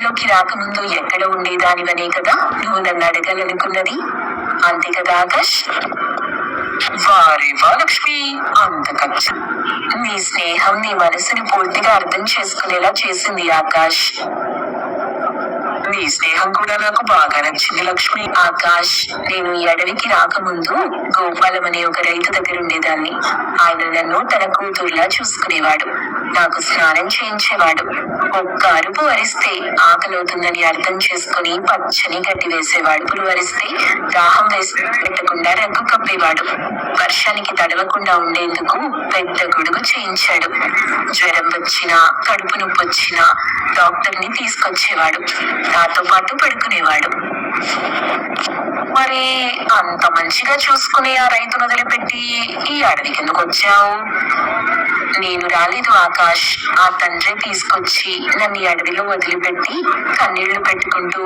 లోకి రాకముందు ఎక్కడ ఉండేదానివనే కదా నువ్వు నన్ను అడగాలనుకున్నది, అంతే కదా ఆకాష్? వారే వా లక్ష్మి, అంత ఖర్చు. నీ స్నేహం నీ మనసుని పూర్తిగా అర్థం చేసుకునేలా చేసింది ఆకాష్. నీ స్నేహం కూడా నాకు బాగా నచ్చింది లక్ష్మి. ఆకాష్, నేను ఈ అడవికి రాకముందు గోపాలం అనే ఒక రైతు దగ్గర ఉండేదాన్ని. ఆయన నన్ను తన కూతుర్లా చూసుకునేవాడు. నాకు స్నానం చేయించేవాడు. ఒక్క అరుపు అరిస్తే ఆకలవుతుందని అర్థం చేసుకుని పచ్చని గడ్డి వేసేవాడు. పులు అరిస్తే దాహం వేసి పెట్టకుండా రగ్గు కప్పేవాడు. వర్షానికి తడవకుండా ఉండేందుకు పెద్ద గొడుగు చేయించాడు. జ్వరం వచ్చినా కడుపు నొప్పి వచ్చినా డాక్టర్ని తీసుకొచ్చేవాడు. నాతో పాటు పడుకునేవాడు. మరి అంత మంచిగా చూసుకునే ఆ రైతును వదిలిపెట్టి ఈ అడవికి ఎందుకు వచ్చావు? నేను రాలేదు ఆకాష్, ఆ తండ్రి తీసుకొచ్చి నన్ను ఈ అడవిలో వదిలిపెట్టి కన్నీళ్లు పెట్టుకుంటూ